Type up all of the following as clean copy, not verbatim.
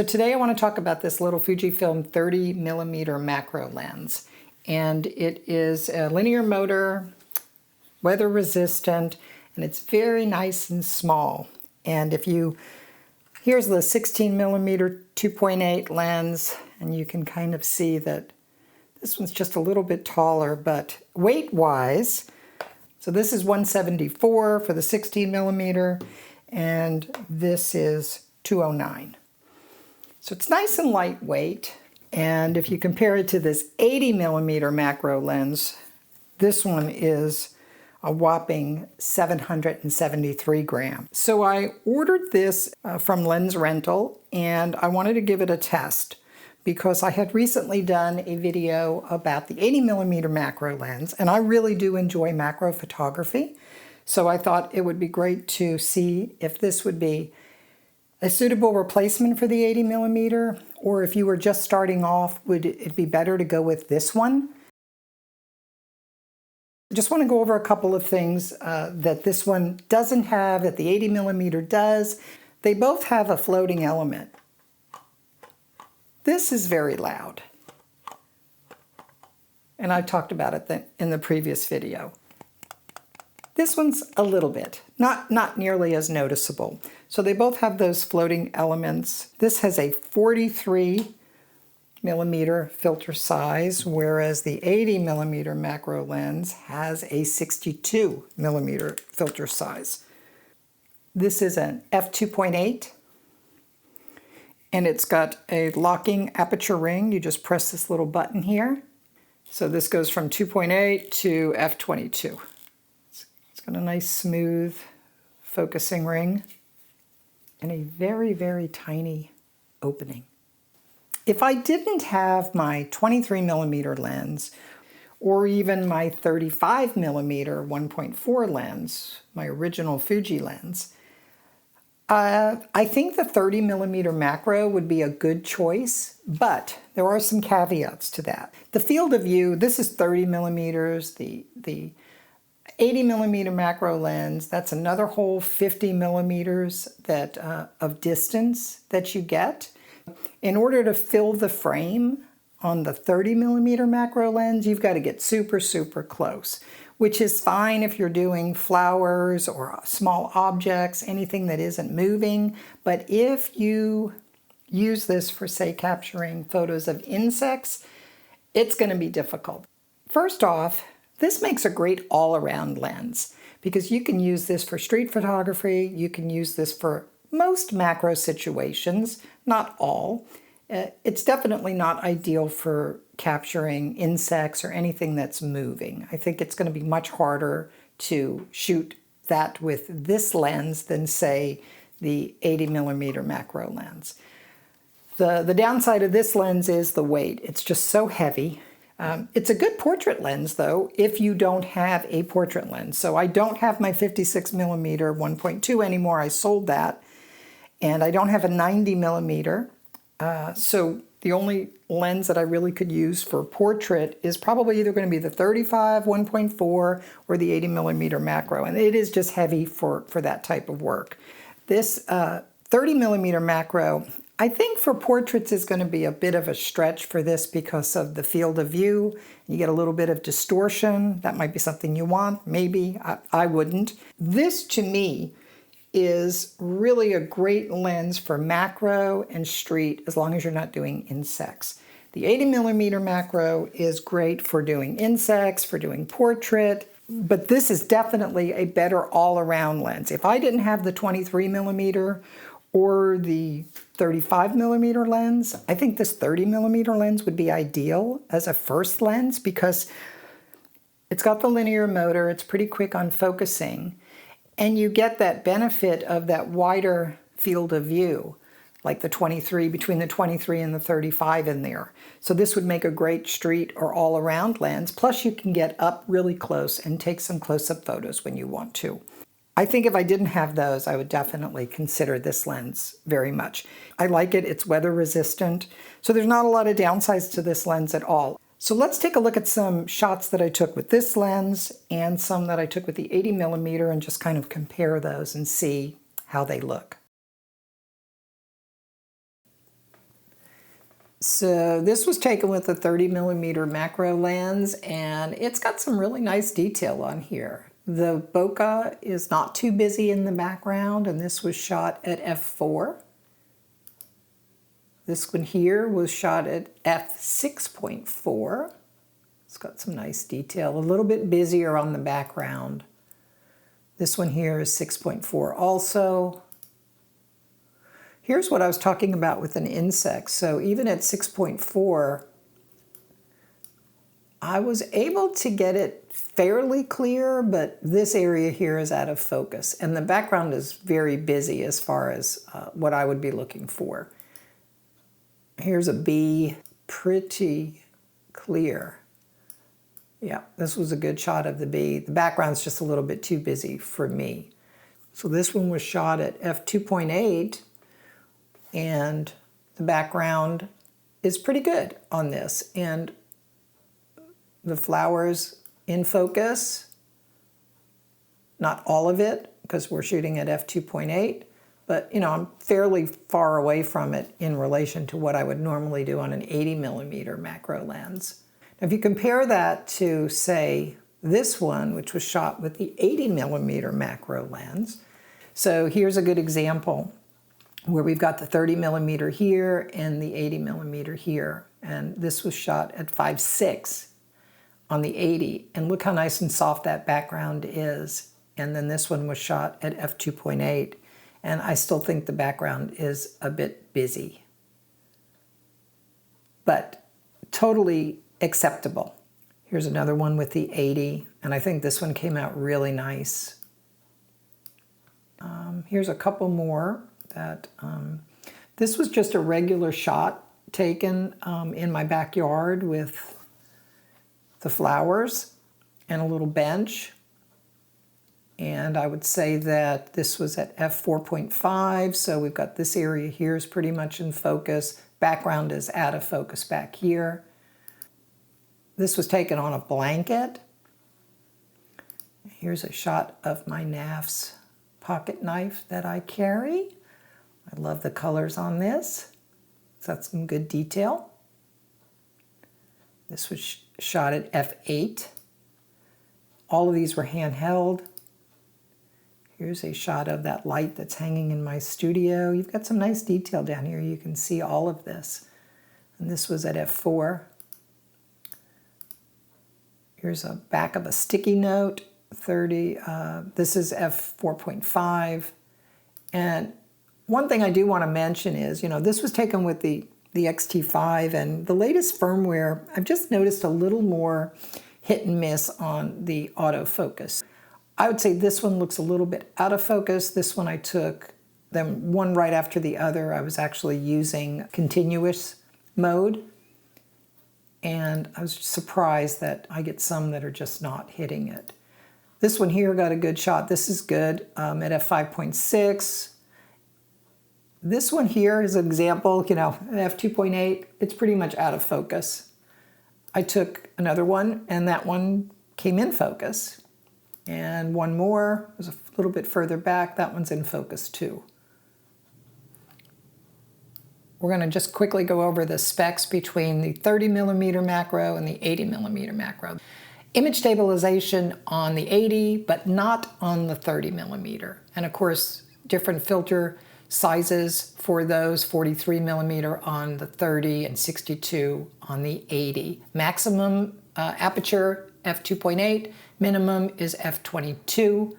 So today I want to talk about this little Fujifilm 30mm macro lens. And it is a linear motor, weather resistant, and it's very nice and small. And here's the 16mm 2.8 lens, and you can kind of see that this one's just a little bit taller, but weight-wise, so this is 174 for the 16mm, and this is 209. So it's nice and lightweight, and if you compare it to this 80mm macro lens, this one is a whopping 773 grams. So I ordered this from Lens Rental, and I wanted to give it a test because I had recently done a video about the 80mm macro lens, and I really do enjoy macro photography. So I thought it would be great to see if this would be a suitable replacement for the 80mm, or if you were just starting off, would it be better to go with this one? I just want to go over a couple of things that this one doesn't have, that the 80mm does. They both have a floating element. This is very loud, and I talked about it in the previous video. This one's a little bit, not nearly as noticeable. So they both have those floating elements. This has a 43mm filter size, whereas the 80mm macro lens has a 62mm filter size. This is an f2.8, and it's got a locking aperture ring. You just press this little button here. So this goes from 2.8 to f22. It's got a nice smooth focusing ring and a very, very tiny opening. If I didn't have my 23mm lens, or even my 35mm 1.4 lens, my original Fuji lens, I think the 30mm macro would be a good choice, but there are some caveats to that. The field of view, this is 30mm, the 80mm macro lens, that's another whole 50mm of distance that you get. In order to fill the frame on the 30mm macro lens, you've got to get super, super close, which is fine if you're doing flowers or small objects, anything that isn't moving. But if you use this for, say, capturing photos of insects, it's going to be difficult. First off, this makes a great all-around lens because you can use this for street photography, you can use this for most macro situations, not all. It's definitely not ideal for capturing insects or anything that's moving. I think it's going to be much harder to shoot that with this lens than, say, the 80mm macro lens. The downside of this lens is the weight. It's just so heavy. It's a good portrait lens, though, if you don't have a portrait lens. So I don't have my 56mm 1.2 anymore. I sold that. And I don't have a 90mm. So the only lens that I really could use for portrait is probably either going to be the 35 1.4 or the 80mm macro. And it is just heavy for that type of work. This 30mm macro, I think for portraits is going to be a bit of a stretch for this because of the field of view. You get a little bit of distortion. That might be something you want. Maybe. I wouldn't. This, to me, is really a great lens for macro and street as long as you're not doing insects. The 80mm macro is great for doing insects, for doing portrait, but this is definitely a better all-around lens. If I didn't have the 23mm or the 35mm lens, I think this 30mm lens would be ideal as a first lens because it's got the linear motor, it's pretty quick on focusing, and you get that benefit of that wider field of view, like the 23, between the 23 and the 35 in there. So this would make a great street or all-around lens, plus you can get up really close and take some close-up photos when you want to. I think if I didn't have those, I would definitely consider this lens very much. I like it, it's weather resistant, so there's not a lot of downsides to this lens at all. So let's take a look at some shots that I took with this lens and some that I took with the 80mm and just kind of compare those and see how they look. So this was taken with a 30mm macro lens, and it's got some really nice detail on here. The bokeh is not too busy in the background, and this was shot at f4. This one here was shot at f6.4. It's got some nice detail, a little bit busier on the background. This one here is 6.4 also. Here's what I was talking about with an insect. So even at 6.4, I was able to get it fairly clear, but this area here is out of focus. And the background is very busy as far as what I would be looking for. Here's a bee, pretty clear. Yeah, this was a good shot of the bee. The background's just a little bit too busy for me. So this one was shot at f2.8. And the background is pretty good on this. And the flowers in focus, not all of it, because we're shooting at f2.8, but you know, I'm fairly far away from it in relation to what I would normally do on an 80mm macro lens. Now, if you compare that to, say, this one, which was shot with the 80mm macro lens, so here's a good example where we've got the 30mm here and the 80mm here. And this was shot at 5.6 on the 80. And look how nice and soft that background is. And then this one was shot at f2.8. And I still think the background is a bit busy, but totally acceptable. Here's another one with the 80. And I think this one came out really nice. Here's a couple more. This was just a regular shot taken in my backyard with the flowers and a little bench. And I would say that this was at f4.5, so we've got this area here is pretty much in focus. Background is out of focus back here. This was taken on a blanket. Here's a shot of my NAF's pocket knife that I carry. I love the colors on this. It's got some good detail. This was shot at f8. All of these were handheld. Here's a shot of that light that's hanging in my studio. You've got some nice detail down here. You can see all of this. And this was at f4. Here's a back of a sticky note, 30. This is f4.5. And one thing I do want to mention is, you know, this was taken with the X-T5, and the latest firmware, I've just noticed a little more hit and miss on the autofocus. I would say this one looks a little bit out of focus. This one I took, then one right after the other. I was actually using continuous mode, and I was surprised that I get some that are just not hitting it. This one here got a good shot. This is good at f5.6. This one here is an example, you know, at f2.8, it's pretty much out of focus. I took another one, and that one came in focus. And one more was a little bit further back. That one's in focus too. We're going to just quickly go over the specs between the 30mm macro and the 80mm macro. Image stabilization on the 80, but not on the 30mm. And of course, different filter sizes for those, 43mm on the 30 and 62 on the 80. Maximum aperture, f2.8, minimum is f22.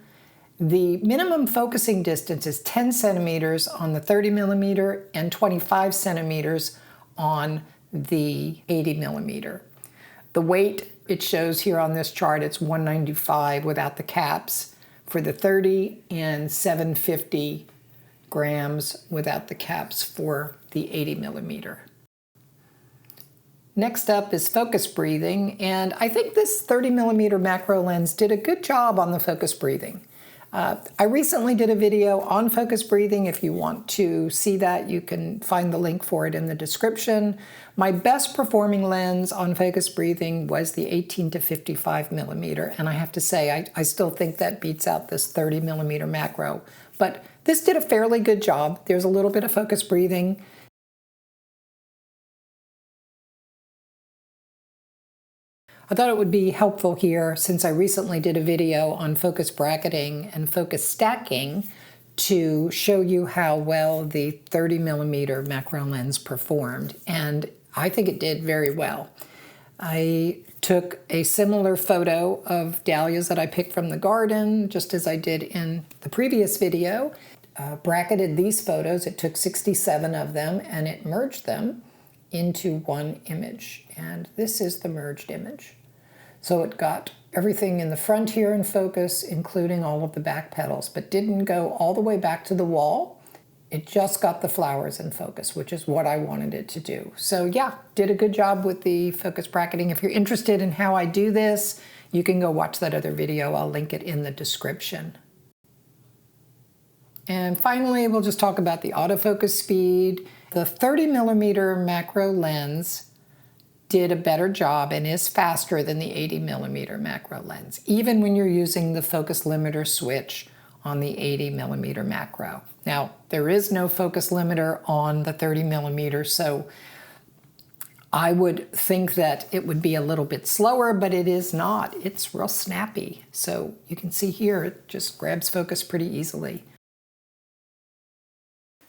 The minimum focusing distance is 10 centimeters on the 30mm and 25 centimeters on the 80mm. The weight, it shows here on this chart, it's 195 without the caps for the 30 and 750 grams without the caps for the 80mm. Next up is focus breathing, and I think this 30mm macro lens did a good job on the focus breathing. I recently did a video on focus breathing. If you want to see that, you can find the link for it in the description. My best performing lens on focus breathing was the 18 to 55mm, and I have to say, I still think that beats out this 30mm macro. But this did a fairly good job. There's a little bit of focus breathing. I thought it would be helpful here, since I recently did a video on focus bracketing and focus stacking, to show you how well the 30mm macro lens performed, and I think it did very well. I took a similar photo of dahlias that I picked from the garden, just as I did in the previous video. Bracketed these photos. It took 67 of them and it merged them into one image. And this is the merged image. So it got everything in the front here in focus, including all of the back petals, but didn't go all the way back to the wall. It just got the flowers in focus, which is what I wanted it to do. So yeah, did a good job with the focus bracketing. If you're interested in how I do this, you can go watch that other video. I'll link it in the description. And finally, we'll just talk about the autofocus speed. The 30mm macro lens did a better job and is faster than the 80mm macro lens, even when you're using the focus limiter switch on the 80mm macro. Now, there is no focus limiter on the 30mm, so I would think that it would be a little bit slower, but it is not. It's real snappy. So you can see here, it just grabs focus pretty easily.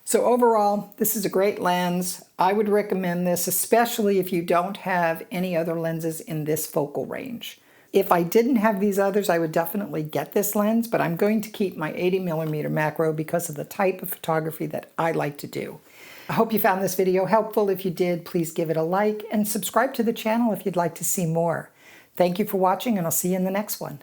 So overall, this is a great lens. I would recommend this, especially if you don't have any other lenses in this focal range. If I didn't have these others, I would definitely get this lens, but I'm going to keep my 80mm macro because of the type of photography that I like to do. I hope you found this video helpful. If you did, please give it a like and subscribe to the channel if you'd like to see more. Thank you for watching, and I'll see you in the next one.